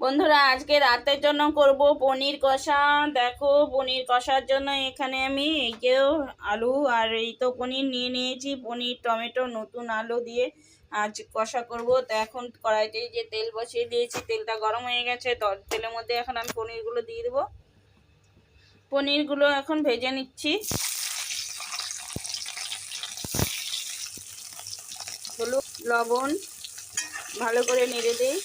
বন্ধুরা আজকে রাতের জন্য করব পনির কষা। দেখো পনির কষার জন্য এখানে আমি এই যে আলু আর এই তো পনির নিয়ে নিয়েছি। পনির টমেটো নতুন আলু দিয়ে আজ কষা করব। তো এখন কড়াইতে যে তেল বসিয়ে দিয়েছি, তেলটা গরম হয়ে গেছে। তো তেলের মধ্যে এখন আমি পনিরগুলো দিয়ে দেবো। পনিরগুলো এখন ভেজে নিচ্ছি। হলুদ লবণ ভালো করে নেড়ে দিই।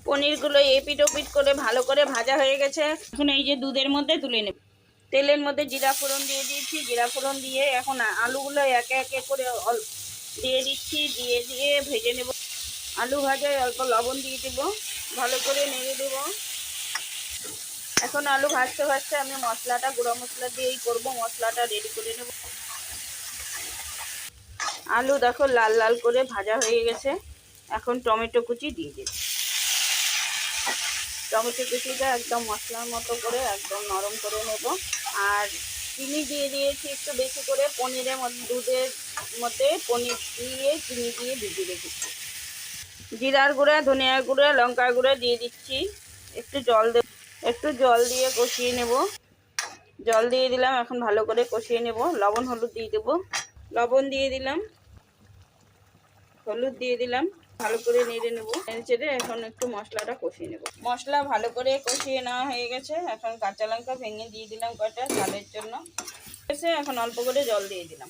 পনিরগুলো এপিট ওপিট করে ভালো করে ভাজা হয়ে গেছে। এখন এই যে দুধের মধ্যে তুলে নেব। তেলের মধ্যে জিরা ফোড়ন দিয়ে দিয়েছি। জিরা ফোড়ন দিয়ে এখন আলুগুলো একে একে করে দিয়ে দিচ্ছি। দিয়ে ভেজে নেব। আলু ভাজায় অল্প লবণ দিয়ে দেবো, ভালো করে নেড়ে দেবো। এখন আলু ভাজতে ভাজতে আমি মশলাটা গুঁড়ো মশলা দিয়েই করবো। মশলাটা রেডি করে নেব। আলু দেখো লাল লাল করে ভাজা হয়ে গেছে। এখন টমেটো কুচি দিয়ে দিচ্ছি। টমেটো কুচিটা একদম মশলার মতো করে একদম নরম করে নেব। আর চিনি দিয়ে দিয়েছি একটু বেশি করে। পনিরের মধ্যে দুধের মধ্যে পনির দিয়ে চিনি দিয়ে ভিজিয়ে রেখেছি। জিরার গুঁড়া ধনিয়ার গুঁড়া লঙ্কার গুঁড়া দিয়ে দিচ্ছি। একটু জল দিয়ে কষিয়ে নেব। জল দিয়ে দিলাম। এখন ভালো করে কষিয়ে নেব। লবণ হলুদ দিয়ে দেবো। লবণ দিয়ে দিলাম, হলুদ দিয়ে দিলাম। ভালো করে নেড়ে নেবো। নেড়ে এখন একটু মশলাটা কষিয়ে নেব। মশলা ভালো করে কষিয়ে নেওয়া হয়ে গেছে। এখন কাঁচা লঙ্কা ভেঙে দিয়ে দিলাম কয়টা ঝালের জন্য। এখন অল্প করে জল দিয়ে দিলাম।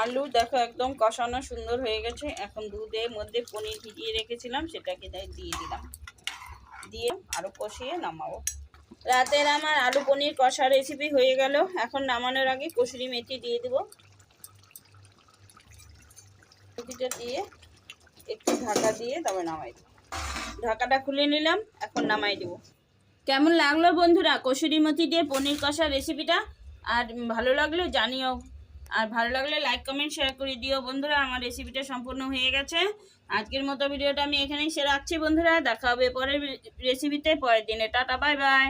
আলু দেখো একদম কষানো সুন্দর হয়ে গেছে। এখন দুধের মধ্যে পনির ভিজিয়ে রেখেছিলাম সেটাকে দিয়ে দিলাম। দিয়ে আরো কষিয়ে নামাবো। রাতের আমার আলু পনির কষা রেসিপি হয়ে গেল। এখন নামানোর আগে কসুরি মেথি দিয়ে দেবো। মেথিটা দিয়ে একটু ঢাকা দিয়ে তবে নামাই দেবো। ঢাকাটা খুলে নিলাম। এখন নামাই দেবো। কেমন লাগলো বন্ধুরা কসুরি মেথি দিয়ে পনির কষা রেসিপিটা? আর ভালো লাগলে জানিও। আর ভালো লাগলে লাইক কমেন্ট শেয়ার করে দিও বন্ধুরা। আমার রেসিপিটা সম্পূর্ণ হয়ে গেছে। আজকের মতো ভিডিওটা আমি এখানেই শেষ রাখছি বন্ধুরা। দেখা হবে পরের রেসিপিতে পরের দিনে। Tata bye bye.